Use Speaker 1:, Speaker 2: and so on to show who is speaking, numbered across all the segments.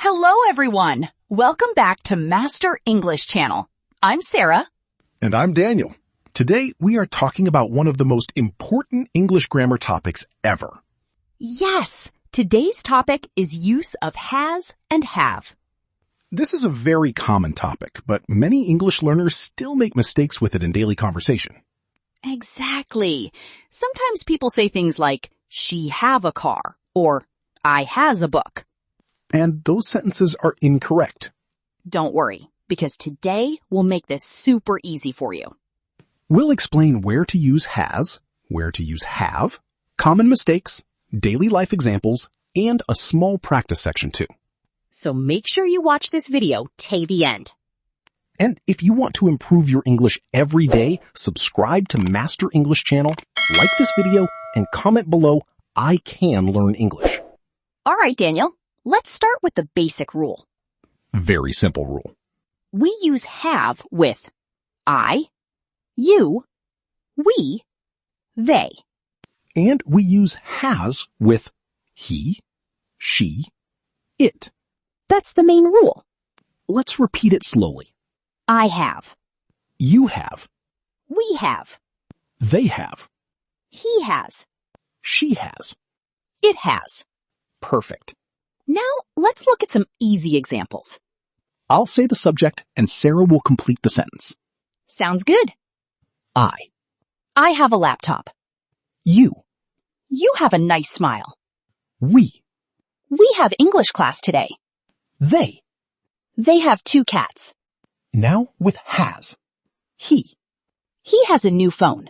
Speaker 1: Hello, everyone. Welcome back to Master English Channel. I'm Sarah.
Speaker 2: And I'm Daniel. Today, we are talking about one of the most important English grammar topics ever.
Speaker 1: Yes, today's topic is use of has and have.
Speaker 2: This is a very common topic, but many English learners still make mistakes with it in daily conversation.
Speaker 1: Exactly. Sometimes people say things like, she have a car, or I has a book.
Speaker 2: And those sentences are incorrect.
Speaker 1: Don't worry, because today we'll make this super easy for you.
Speaker 2: We'll explain where to use has, where to use have, common mistakes, daily life examples, and a small practice section too.
Speaker 1: So make sure you watch this video till the end.
Speaker 2: And if you want to improve your English every day, subscribe to Master English Channel, like this video, and comment below, I can learn English.
Speaker 1: All right, Daniel, let's start with the basic rule.
Speaker 2: Very simple rule.
Speaker 1: We use have with I, you, we, they.
Speaker 2: And we use has with he, she, it.
Speaker 1: That's the main rule.
Speaker 2: Let's repeat it slowly.
Speaker 1: I have.
Speaker 2: You have.
Speaker 1: We have.
Speaker 2: They have.
Speaker 1: He has.
Speaker 2: She has.
Speaker 1: It has.
Speaker 2: Perfect.
Speaker 1: Now, let's look at some easy examples.
Speaker 2: I'll say the subject and Sarah will complete the sentence.
Speaker 1: Sounds good.
Speaker 2: I.
Speaker 1: I have a laptop.
Speaker 2: You.
Speaker 1: You have a nice smile.
Speaker 2: We.
Speaker 1: We have English class today.
Speaker 2: They.
Speaker 1: They have 2 cats.
Speaker 2: Now with has. He.
Speaker 1: He has a new phone.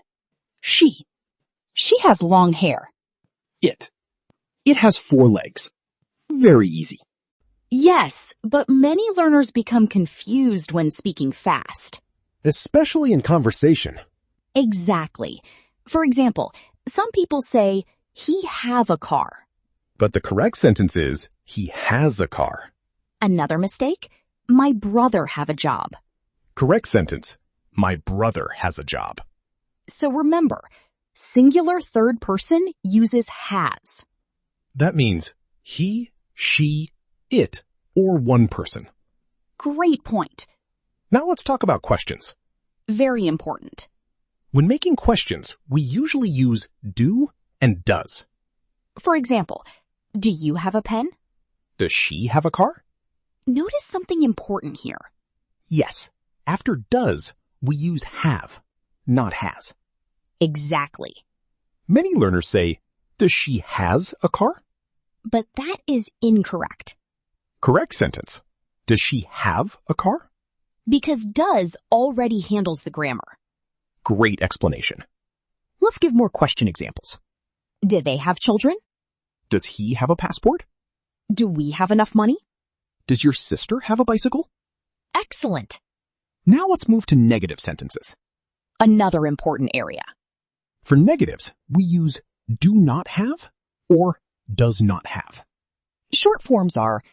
Speaker 2: She.
Speaker 1: She has long hair.
Speaker 2: It. It has 4 legs. Very easy.
Speaker 1: Yes, but many learners become confused when speaking fast.
Speaker 3: Especially in conversation.
Speaker 1: Exactly. For example, some people say, he have a car.
Speaker 3: But the correct sentence is, he has a car.
Speaker 1: Another mistake, my brother have a job.
Speaker 3: Correct sentence, my brother has a job.
Speaker 1: So remember, singular third person uses has.
Speaker 3: That means he, she, it, or one person.
Speaker 1: Great point.
Speaker 3: Now let's talk about questions.
Speaker 1: Very important.
Speaker 3: When making questions, we usually use do and does.
Speaker 1: For example, do you have a pen?
Speaker 3: Does she have a car?
Speaker 1: Notice something important here.
Speaker 3: Yes. After does, we use have, not has.
Speaker 1: Exactly.
Speaker 3: Many learners say, does she has a car?
Speaker 1: But that is incorrect.
Speaker 3: Correct sentence. Does she have a car?
Speaker 1: Because does already handles the grammar.
Speaker 3: Great explanation.
Speaker 2: Let's give more question examples.
Speaker 1: Do they have children?
Speaker 3: Does he have a passport?
Speaker 1: Do we have enough money?
Speaker 3: Does your sister have a bicycle?
Speaker 1: Excellent.
Speaker 2: Now let's move to negative sentences.
Speaker 1: Another important area.
Speaker 2: For negatives, we use do not have or does not have.
Speaker 1: Short forms are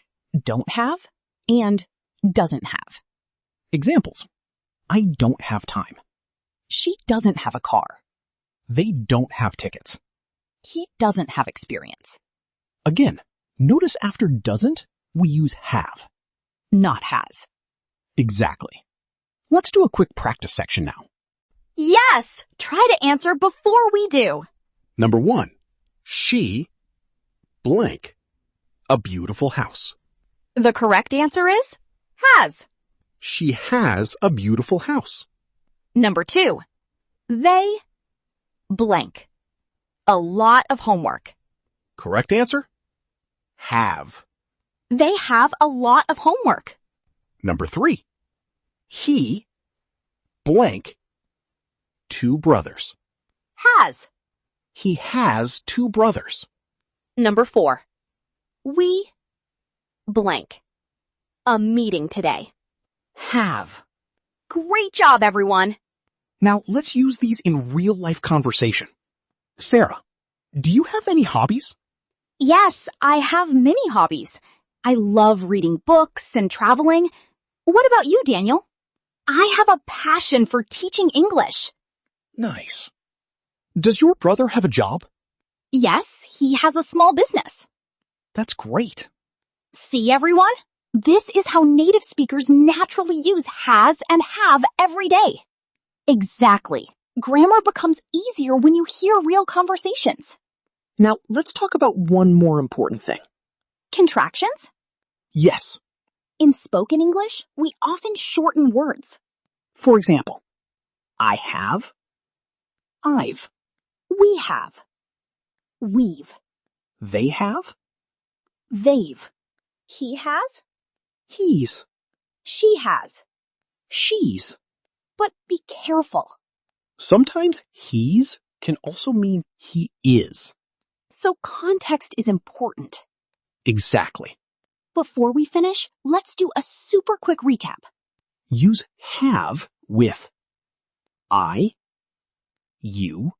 Speaker 1: don't have and doesn't have.
Speaker 2: Examples. I don't have time.
Speaker 1: She doesn't have a car.
Speaker 2: They don't have tickets.
Speaker 1: He doesn't have experience.
Speaker 2: Again, notice after doesn't, we use have.
Speaker 1: Not has.
Speaker 2: Exactly. Let's do a quick practice section now.
Speaker 1: Yes! Try to answer before we do.
Speaker 4: Number 1. She blank a beautiful house.
Speaker 1: The correct answer is has.
Speaker 4: She has a beautiful house.
Speaker 1: Number 2. They blank a lot of homework.
Speaker 4: Correct answer? Have.
Speaker 1: They have a lot of homework.
Speaker 4: Number 3. He blank 2 brothers.
Speaker 1: Has.
Speaker 4: He has 2 brothers.
Speaker 1: Number 4. We blank a meeting today.
Speaker 4: Have.
Speaker 1: Great job, everyone.
Speaker 2: Now let's use these in real life conversation. Sarah, do you have any hobbies?
Speaker 1: Yes, I have many hobbies. I love reading books and traveling. What about you, Daniel? I have a passion for teaching English.
Speaker 2: Nice. Does your brother have a job?
Speaker 1: Yes, he has a small business.
Speaker 2: That's great.
Speaker 1: See, everyone? This is how native speakers naturally use has and have every day. Exactly. Grammar becomes easier when you hear real conversations.
Speaker 2: Now, let's talk about one more important thing.
Speaker 1: Contractions?
Speaker 2: Yes.
Speaker 1: In spoken English, we often shorten words.
Speaker 2: For example, I have, I've.
Speaker 1: We have. We've.
Speaker 2: They have,
Speaker 1: They've. He has.
Speaker 2: he's,
Speaker 1: She has.
Speaker 2: she's.
Speaker 1: But be careful.
Speaker 2: Sometimes he's can also mean he is.
Speaker 1: So context is important.
Speaker 2: Exactly.
Speaker 1: Before we finish, let's do a super quick recap.
Speaker 2: Use have with I, you,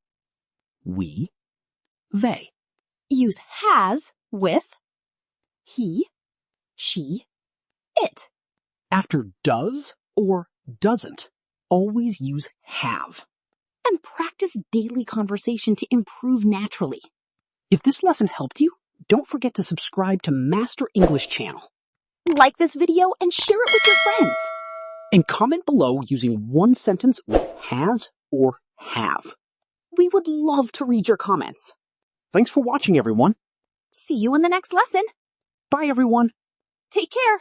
Speaker 2: we, they.
Speaker 1: Use has with he, she, it.
Speaker 2: After does or doesn't, always use have.
Speaker 1: And practice daily conversation to improve naturally.
Speaker 2: If this lesson helped you, don't forget to subscribe to Master English Channel.
Speaker 1: Like this video and share it with your friends.
Speaker 2: And comment below using one sentence with has or have.
Speaker 1: We would love to read your comments.
Speaker 2: Thanks for watching, everyone.
Speaker 1: See you in the next lesson.
Speaker 2: Bye, everyone.
Speaker 1: Take care.